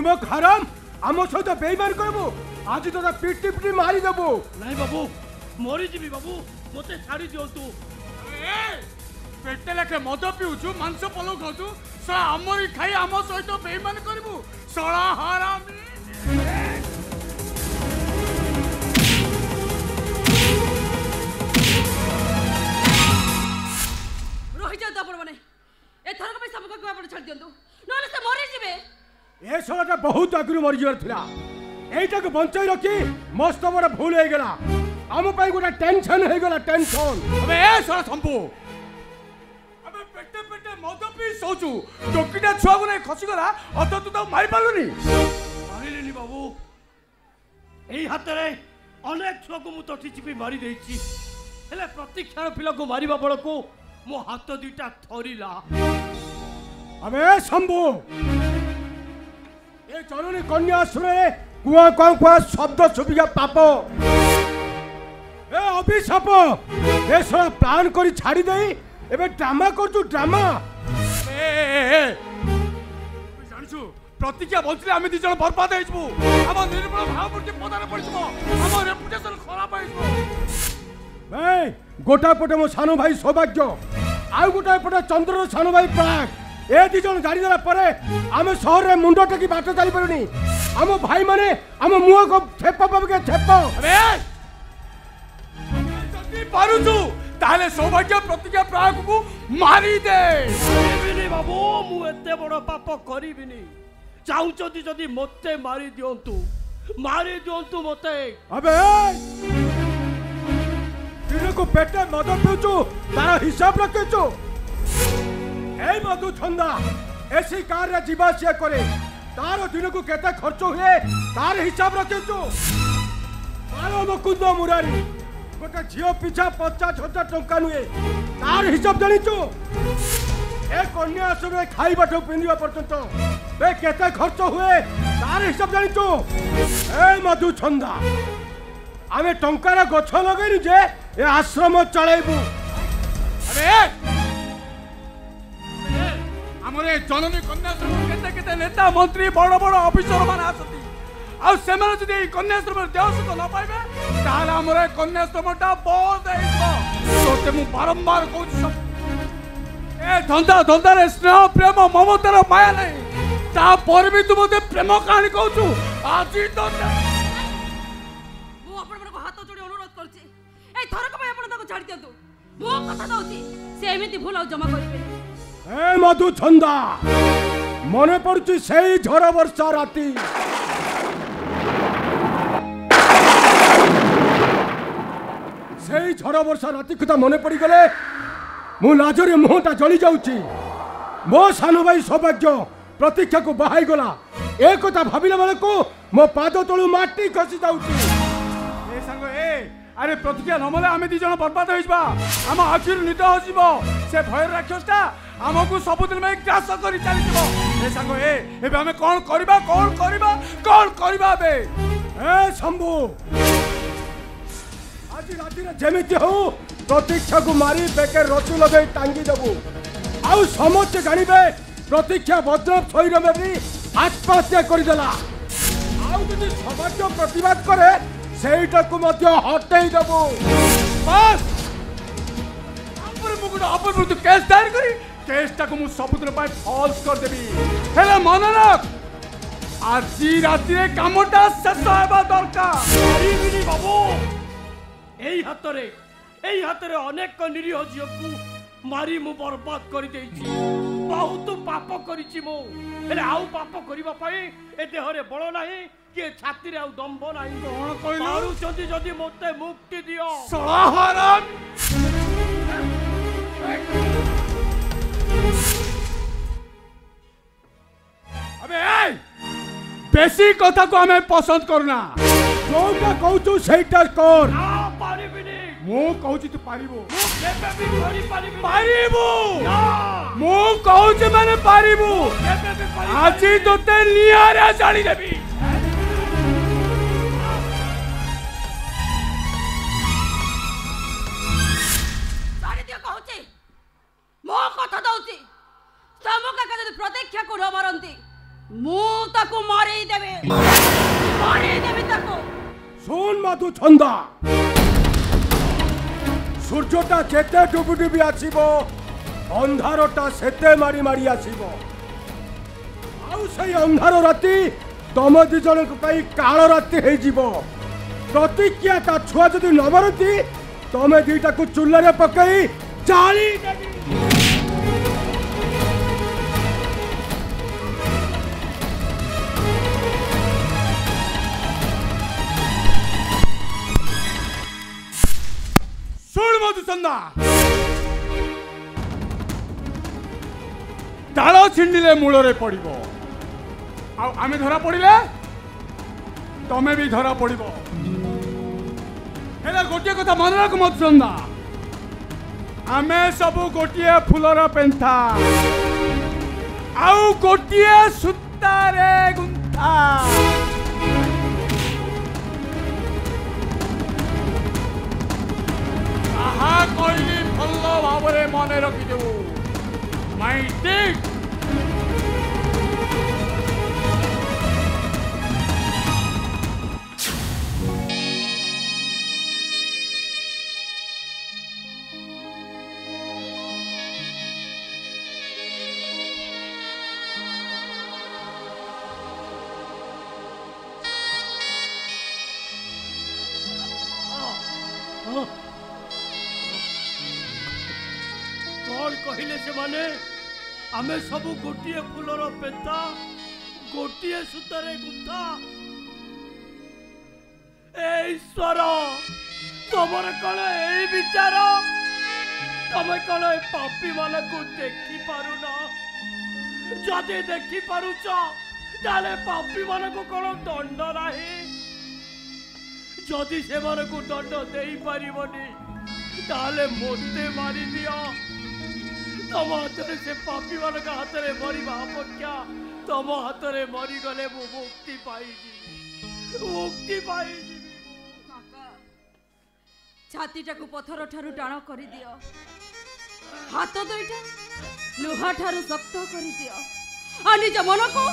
निमक हराम आम सहित बेईमान करबो आज तो पिटी पिटी मारी देबो नहीं बाबू मरी जीवी बाबू मते छाड़ी दियंतु पेटे लेखे मद पिउछु मांस पलो खाउछु सा हमरी खाई आम सहित बेईमान करबु सळा हरामी रही जात आपण माने एथर को सबको आपण छाड़ दियंतु नले से मरि जिवे ए सोलाटा बहुत अग्रु मरि जर थिला एटा को बंचाई रखी मस्त बड़ भूल हो गला आम पाई गोटा टेंशन हो गला टेंशन अबे ए सोला संपू अबे पेटे पेटे मद पी सोचू टोकीटा छुआ को नहीं खसी गला अत तू तो मारि पालुनी मारिलेनी बाबू एई हातरे अनेक छुआ को मु तठी चिपी मारी देछि हेले प्रतीक्षार पिला को मारिबा बळको मो हाथ दुटा थरीला अबे शंभू ए जननी कन्या सुरे कुआ कुआ शब्द सुबिया पाप ए अभिशाप ए सोला प्लान करी छाड़ी देई एबे ड्रामा कर तू ड्रामा ए जानछु प्रतीक्षा बंचले आमे दिजण बर्बाद हेइजबु हम निर्मल भावपूर्ति पदारे पड़िजबो हम रेपुटेशन खराब हेइजबो ए गोटा पटे मो सानो भाई सौभाग्य आउ गोटा पटे चंद्र सानो भाई प्राग ए दिजण गाड़ी देला परे आमे शहर रे मुंडो टेकी बाट चली परनी आम भाई माने आम मुह को थेप पबके थेप अबे जल्दी पारुछु ताले सौभाग्य प्रतिज्ञा प्राग को मारी दे करिबिनी बाबू मु एते बड़ पाप करिबिनी चाहुचदी जदी मते मारी दियंतु मते अबे दिन को पेटे मद पिउछु तार हिसाब रखेछु ए मधु छंदा एसी कार रे जीवासिया करे तार दिन को केते खर्च हुए तार हिसाब रखेछु मारो मुकुंद मुरारी गोटे झियो पिछा 50,000 टंका नुए तार हिसाब जानिछु ए कन्या आश्रम खाइबा ठो पिंदिबा पर्यंत बे केते खर्च हुए तार हिसाब जानिछु ए मधु छंदा आमे टंकार गछ लगैनु जे ए आश्रम चलाइबु अरे हमरे जननी कन्याश्रम केते केते नेता मंत्री बड़ बड़ ऑफिसर मान आसती आ सेमाने जदी कन्याश्रम देवसुत न पाइबे ताला हमरे कन्याश्रमटा बंद हेइबो तोते मु बारंबार कहू सब ए धंदा रे स्नेह प्रेम ममतार माया नहीं ता पर भी तू मते प्रेम कहानी कहू आजी तो मु आपण को हाथ जोड़ी अनुरोध करछि ए थरक पे आपण ताको छाड़ दियंतु मो कथा दउछि से एमिति भूल आ जमा करिबे ए मधु छंदा मने पड़ुछि सेई झड़ वर्षा राती सेई झड़ वर्षा राती कथा मने पड़ी गले मु लाजरे मुहटा जली जाउछि मो सानो भाई सौभाग्य प्रतीक्षा को बाहाई गला ए कथा भाबिला बेले को मो पाद तळु माटी खसी जाउछि ए संग ए अरे प्रतिज्ञा नमले आमे दी जण बर्बाद होइबा हम आखिर निद होजिबो से भय राक्षसटा हमकु सबदिन में ग्रास करी चली जीवो ए संग ए एबे हमें कोन करबा बे ए शंभू आज राती रे जेमिति हो प्रतीक्षा को मारी बेके रचु लगे टांगी देबू आउ समस्त जानिबे प्रतीक्षा भद्रप शरीर में भी आत्महत्या कर देला आउ जदि सौभाग्य प्रतिवाद करे सेटा को मध्य हटई देबू बस हमरे मुगुड अपन विरुद्ध केस दायर करी केसटा को मु सबुदिन पाए फॉल्स कर देबी हेले मन रख आज राती रे कामटा शेष हेबा दरकार करिबिनी बाबू एई हातरे अनेक निरीह जीवकु मारी मु बर्बाद कर देछि बहुत पाप करिछि मु हेले आउ पाप करिबा पई ए देहरे बळ नाही के छाती रे आउ दंभ नाही कोन कहलु मारू चंदी जदी मते मुक्ति दियो सलाहराम अबे ए बेसी कथा को हमें पसंद करना जोटा कहू सेटा कर ना पारिबिनी मु कहूची तू पारिबो मु केबे भी करि पारिबिनी पारिबो ना मु कहूची माने पारिबो केबे भी करि आज तोते नियारा जाली देबी सारी दियो कहूची मो कथा दउची समका का जदी प्रतीक्षा को न मारंती ମୁଁ ତାକୁ ମାରି ଦେବି ତାକୁ। ଶୁଣ ମଧୁ ଛନ୍ଦା, ସୂର୍ଯ୍ୟଟା ଯେତେ ଡୁବି ଡୁବି ଆସିବ ଅନ୍ଧାରଟା ସେତେ ମାରି ମାରି ଆସିବ। ଆଉ ସେଇ ଅନ୍ଧାର ରାତି ତମ ଦି ଜଣଙ୍କ ପାଇଁ କାଳ ରାତି ହେଇଯିବ। ପ୍ରତିକ୍ରିୟା ତା ଛୁଆ ଯଦି ନ ମରନ୍ତି ତମେ ଦିଟାକୁ ଚୁଲାରେ ପକେଇ ଜାଳି ଦେବି। ଶୁଣ ମଧୁଚନ୍ଦା, ଡାଳ ଛିଣ୍ଡିଲେ ମୂଳରେ ପଡ଼ିବ। ଆଉ ଆମେ ଧରା ପଡ଼ିଲେ ତମେ ବି ଧରା ପଡ଼ିବ। ହେଲେ ଗୋଟିଏ କଥା ମନେ ରଖ ମଧୁଚନ୍ଦା, ଆମେ ସବୁ ଗୋଟିଏ ଫୁଲର ପେନ୍ଥା, ଆଉ ଗୋଟିଏ ସୂତାରେ ଗୁନ୍ଥା। ତାହା କହିଲି ଭଲ ଭାବରେ ମନେ ରଖିଦେବୁ। ମାଇ ଡିକ୍। कौन कहले से माने आमे सब गोटिए फूलर पेता गोटिए सूतरे गुंथा। ए ईश्वर तुमर कण ए विचार, तमे कण ए पापी मान को देखि पारुन। जदि देखि पारुच ताले पापी मान को कण दंड नाही। जदि से मान को दंड देई पारिबनी ताले मोते मारी दियो। तम हाथ से पापी मान हाथ में मरवा अपेक्षा तम हाथ में मरीगले मु मुक्ति पाई। छातीटा को पथर ठारू टाण कर दियो, हाथ दुईटा लुहा ठारू शक्त कर दियो, आ निज मन को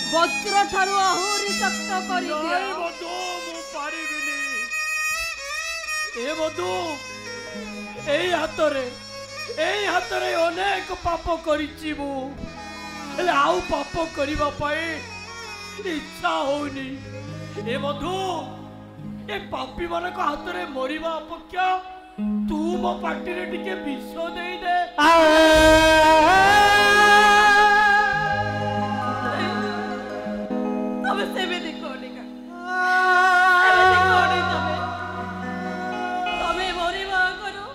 वज्र ठारू आहुरी शक्त कर दियो। मधु मु पारिबिनी ए मधु एई हाथ रे अनेक पाप करिछि मु, हेले आउ पाप करिबा पाए इच्छा होनी। ए मधु ए पापी मान हाथ में मरवा अपेक्षा तू मो पार्टी रे टिके विष दे दे। तबे से भी देखो निका तबे मरवा करो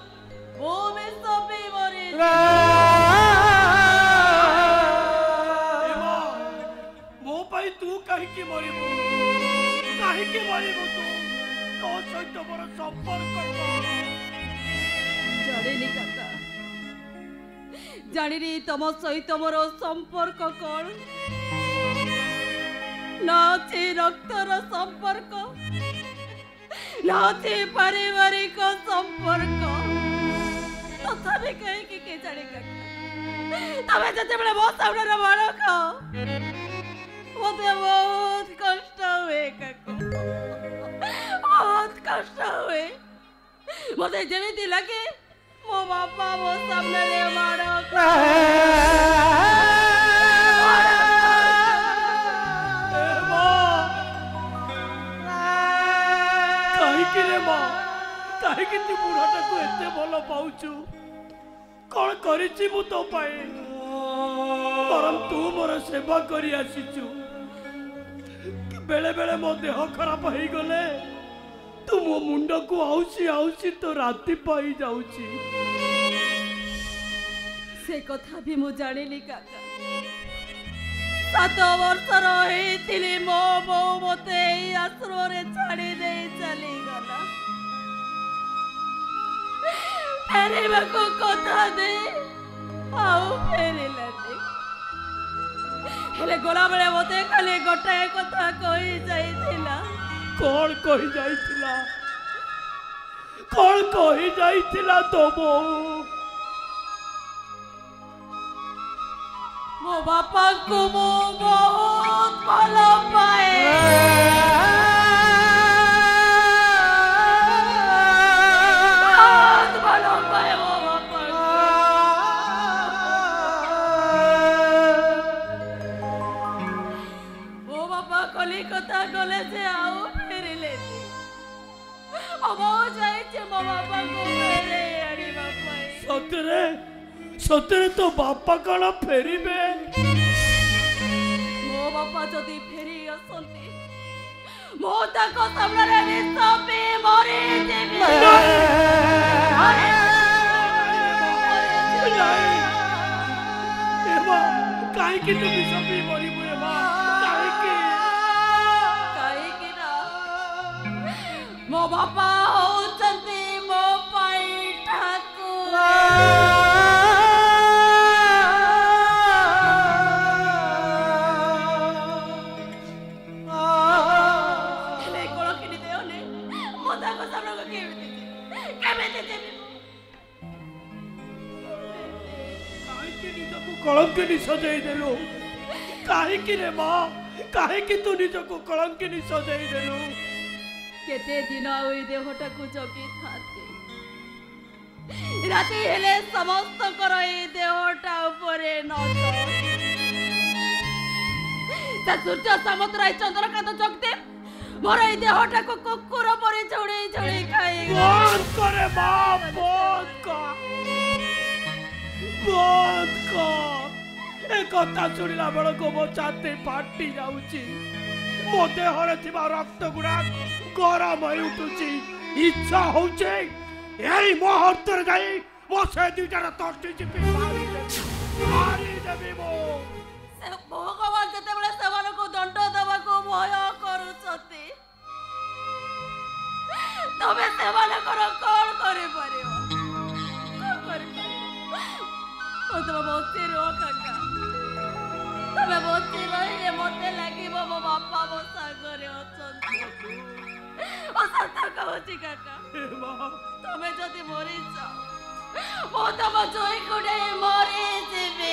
वो में सबे मरे। मो पाई तू कहीं की मरिबो तू तो सहित मोर संपर्क जाने काका जानी रे तम सहित मोर संपर्क कौन नाचे रक्तर संपर्क नाचे पारिवारिक संपर्क तथापि कहीं के जाने काका तबे जते बड़े बहुत सामने रे बालक मते बहुत कष्ट हुए काका, बहुत कष्ट हुए। मते जेमिति लगे मो बापा मो सामने रे मारो कहीं रे मां कहीं तू बुढ़ाटा को एते भल पाउछु कौन करिछि मु तो पाए परम तू मोर सेवा करी आसीछु। बेले बेले मो देह खराब हो गले तू मो मुंड को आउसी तो राति पाई जाउची। से कथा भी मु जानिली काका 7 वर्षर होइतिली मो बो मते आश्रम रे छाड़ी दे चली गला। फेरे को कथा दे आउ फेरिला दे हेले गोला बेले मते खाली गोटाए कथा कहि जाइथिला। कौन कही जाइथिला तो बो ମୋ ବାପାଙ୍କୁ ମୁଁ ବହୁତ ଭଲ ପାଏ। ବହୁତ ଭଲ ପାଏ ମୋ ବାପାଙ୍କୁ। ମୋ ବାପା କଲିକତା ଗଲେ ଯେ ଆଉ ଫେରିଲେନି। ମୁଁ ଯାଇଛି ମୋ ବାପାଙ୍କୁ ଫେରେଇ ଆଣିବା ପାଇଁ। ସତରେ ସତରେ ତ ବାପା କଣ ଫେରିବେ? ମୋ ବାପା ଯଦି ଫେରି ଆସନ୍ତି ମୁଁ ତାଙ୍କ ସାମ୍ନାରେ ବିଷ ପିଇ ମରିଯିବି। କାହିଁକି ତୁ ବିଷ ପିଇ ମରିବୁ ଏ ମା? କାହିଁକି ନା ମୋ ବାପା ହଉଛନ୍ତି ମୋ ପାଇଁ ଠାକୁର। କଳଙ୍କିନୀ ସଜେଇ ଦେଲୁ କାହିଁକି ରେ ମା? କାହିଁକି ତୁ ନିଜକୁ କଳଙ୍କିନୀ ସଜେଇ ଦେଲୁ? କେତେ ଦିନ ଆଉ ଏଇ ଦେହଟାକୁ ଜଗିଥାନ୍ତି। ରାତି ହେଲେ ସମସ୍ତଙ୍କର ଏଇ ଦେହଟା ଉପରେ ନଜର। ସୂର୍ଯ୍ୟ ସାମନ୍ତରାୟ ଚନ୍ଦ୍ରକାନ୍ତ ଜଗଦେବ ମୋର ଏଇ ଦେହଟାକୁ କୁକୁର ପରି ଝୁଡେଇ ଝୁଡେଇ ଖାଇ। ବନ୍ଦ କରେ ମା, ବନ୍ଦ କର, ବନ୍ଦ କର। ଏ କଥା ଶୁଣିଲା ବେଳକୁ ମୋ ଛାତି ଫାଟି ଯାଉଛି। ମୋ ଦେହରେ ଥିବା ରକ୍ତ ଗୁଡା ଗରମ ହେଇ ଉଠୁଛି। ଇଚ୍ଛା ହଉଛି ଏଇ ମୁହୂର୍ତ୍ତରେ ଯାଇ ମୋ ସେ ଦୁଇଟାର ତଣ୍ଟି ଚିପି ମାରିଦେବି ମୁଁ। ଭଗବାନ ଯେତେବେଳେ ସେମାନଙ୍କୁ ଦଣ୍ଡ ଦେବାକୁ ଭୟ କରୁଛନ୍ତି ତମେ ସେମାନଙ୍କର କଣ କରିପାରିବ? ତମେ ବସି ରୁହ କାକା। ତମେ ବସି ରହିଲେ ମତେ ଲାଗିବ ମୋ ବାପା ମୋ ସାଙ୍ଗରେ ଅଛନ୍ତି। ସତ କହୁଛି କାକା, ତମେ ଯଦି ମରିଯାଅ ମୁଁ ତମ ଜୟକୁ ନେଇ ମରିଯିବି।